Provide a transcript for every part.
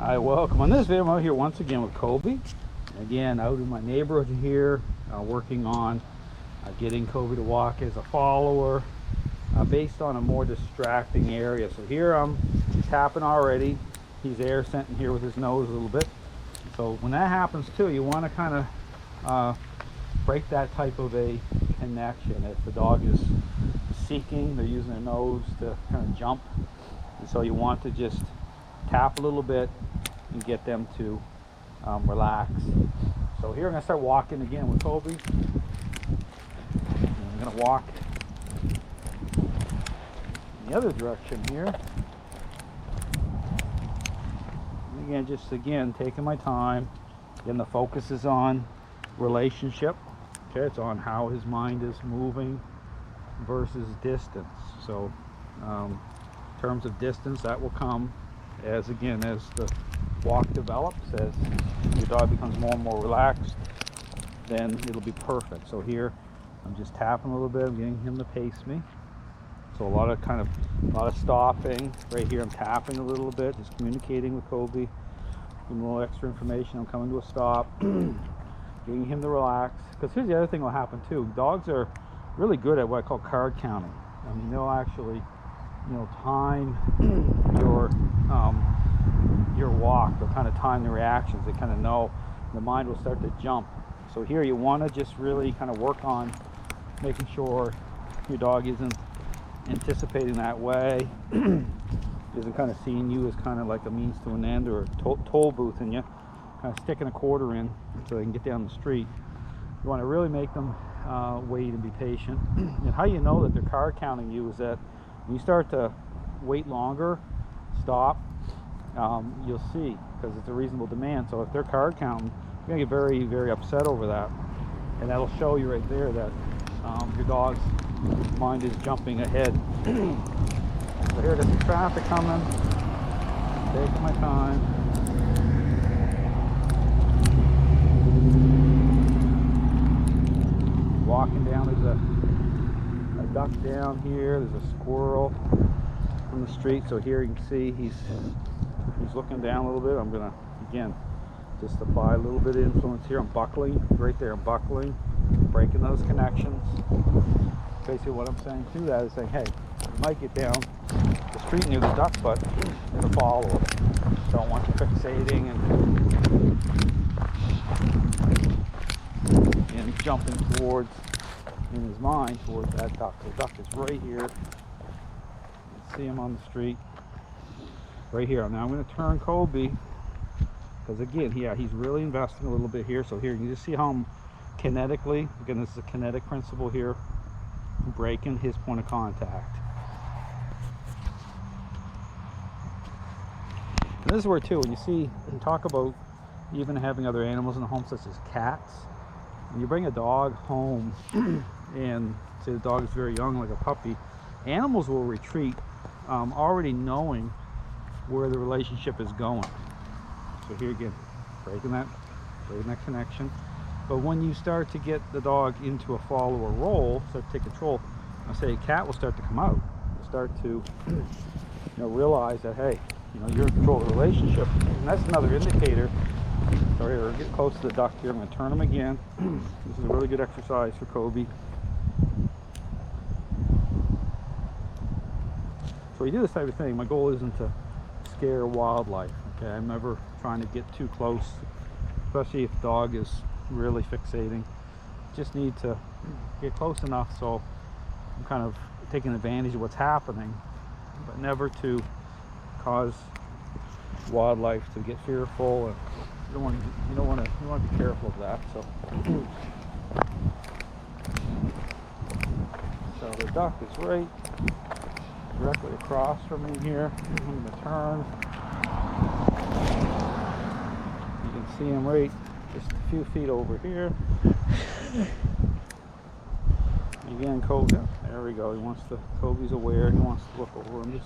Hi, welcome. On this video, I'm out here once again with Kobe. Again, out in my neighborhood here, working on getting Kobe to walk as a follower based on a more distracting area. So here I'm tapping already. He's air scenting here with his nose a little bit. So when that happens too, you want to kind of break that type of a connection. If the dog is seeking, they're using their nose to kind of jump. And so you want to just tap a little bit and get them to relax. So here I'm going to start walking again with Kobe. And I'm going to walk in the other direction here. And again, just taking my time. Again, the focus is on relationship. Okay, it's on how his mind is moving versus distance. So in terms of distance, that will come as the walk develops, as your dog becomes more and more relaxed, then it'll be perfect. So here I'm just tapping a little bit, I'm getting him to pace me. So a lot of stopping. Right here I'm tapping a little bit, just communicating with Kobe, giving him a little extra information. I'm coming to a stop, getting him to relax. Because here's the other thing that will happen too. Dogs are really good at what I call card counting. I mean, they'll actually time your walk. They'll kind of time the reactions. They kind of know the mind will start to jump. So here you want to just really kind of work on making sure your dog isn't anticipating that way, isn't kind of seeing you as kind of like a means to an end or a toll booth, and you kind of sticking a quarter in so they can get down the street. You want to really make them wait and be patient. And how you know that they're card counting you is that when you start to wait longer, stop, you'll see, because it's a reasonable demand. So if they're card counting, you're going to get very, very upset over that. And that'll show you right there that your dog's mind is jumping ahead. So here there's some traffic coming. Taking my time. Walking down, there's a duck down here, there's a squirrel from the street. So here you can see he's looking down a little bit. I'm gonna again just apply a little bit of influence here. I'm buckling right there. I'm buckling, breaking those connections. Basically what I'm saying to that is saying, hey, you might get down the street near the duck, but you're gonna follow it. Don't want you fixating and jumping towards, in his mind, towards that duck. The duck is right here. See him on the street right here. Now I'm going to turn Kobe, because again, he's really investing a little bit here. So here you can just see how I'm kinetically, again, this is a kinetic principle here, breaking his point of contact. And this is where too, when you see and talk about even having other animals in the home, such as cats, when you bring a dog home and say the dog is very young, like a puppy, animals will retreat already knowing where the relationship is going. So here again, breaking that connection. But when you start to get the dog into a follower role, start to take control, I say a cat will start to come out. Will start to realize that, hey, you're in control of the relationship. And that's another indicator. So here, we're getting close to the duck here. I'm going to turn him again. This is a really good exercise for Kobe. So we do this type of thing. My goal isn't to scare wildlife. Okay, I'm never trying to get too close, especially if the dog is really fixating. Just need to get close enough so I'm kind of taking advantage of what's happening, but never to cause wildlife to get fearful. And you don't want to be careful of that. So the duck is right directly across from me here. I'm going to turn. You can see him right just a few feet over here. Again, Kobe, there we go. Kobe's aware. He wants to look over him.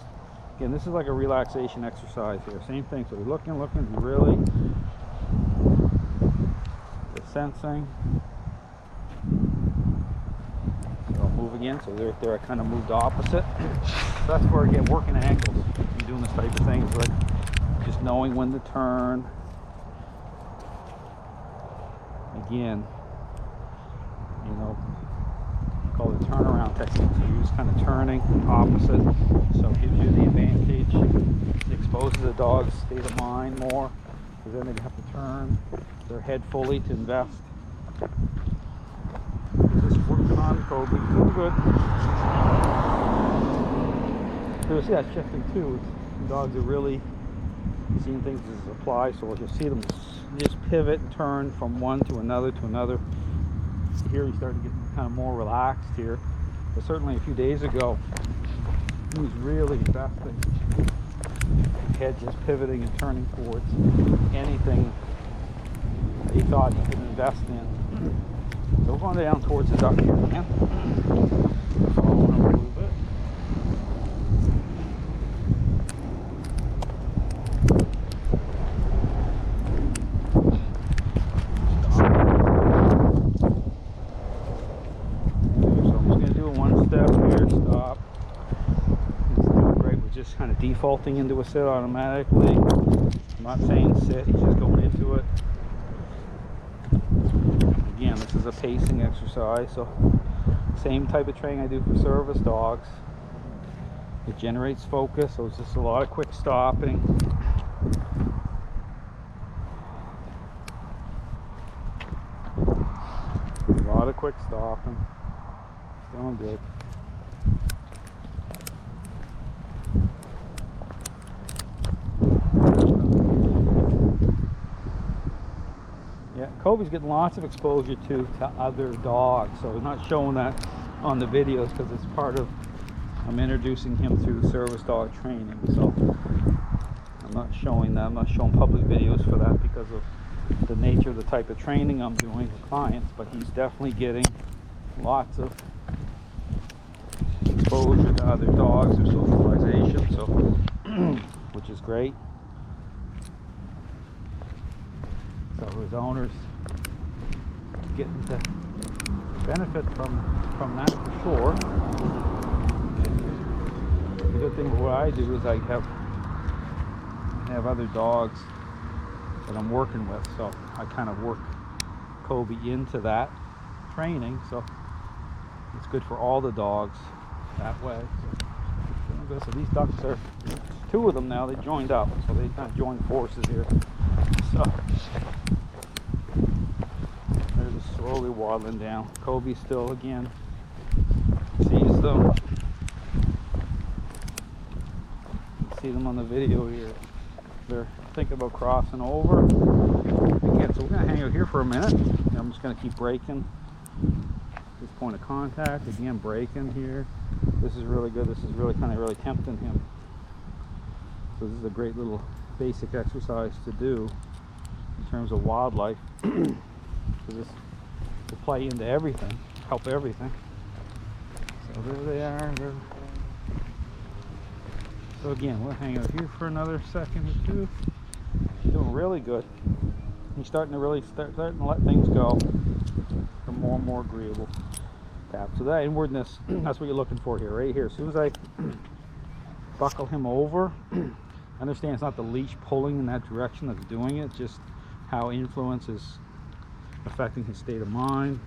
Again, this is like a relaxation exercise here. Same thing. So we're looking, really sensing. So I'll move again. So there I kind of moved opposite. So that's where, again, working angles. I'm doing this type of thing. It's like just knowing when to turn. Again, you know, call it turnaround technique. So you're just kind of turning opposite, so it gives you the advantage. It exposes the dog's state of mind more, because then they have to turn their head fully to invest. Just working on Kobe, doing good. So you'll see that shifting too. The dogs are really seeing things as apply, so you'll see them just pivot and turn from one to another to another. Here he's starting to get kind of more relaxed here, but certainly a few days ago he was really investing. His head just pivoting and turning towards anything he thought he could invest in. So we're going down towards the duck here again. Following him a little bit. Just kind of defaulting into a sit automatically. I'm not saying sit, he's just going into it. Again, this is a pacing exercise, so same type of training I do for service dogs. It generates focus, so it's just a lot of quick stopping. A lot of quick stopping. Doing good. Yeah, Kobe's getting lots of exposure to other dogs, so we're not showing that on the videos because it's part of, I'm introducing him through service dog training, so I'm not showing that. I'm not showing public videos for that because of the nature of the type of training I'm doing with clients, but he's definitely getting lots of exposure to other dogs or socialization, so which is great. So his owners getting to benefit from that for sure. The good thing what I do is I have other dogs that I'm working with, so I kind of work Kobe into that training, so it's good for all the dogs that way. So these ducks are, two of them now, they joined up, so they kind of joined forces here. So they're just slowly waddling down. Kobe still again sees them. You see them on the video here. They're thinking about crossing over. Again, so we're going to hang out here for a minute. I'm just going to keep braking. This point of contact, again braking here. This is really good. This is really kind of really tempting him. So this is a great little basic exercise to do in terms of wildlife. So this will play into everything, help everything. So there they are. So again, we'll hang out here for another second or two. Doing really good. He's starting to really starting to let things go. They're more and more agreeable. Tap. So that inwardness, that's what you're looking for here, right here. As soon as I buckle him over, understand it's not the leash pulling in that direction that's doing it, just how influence is affecting his state of mind.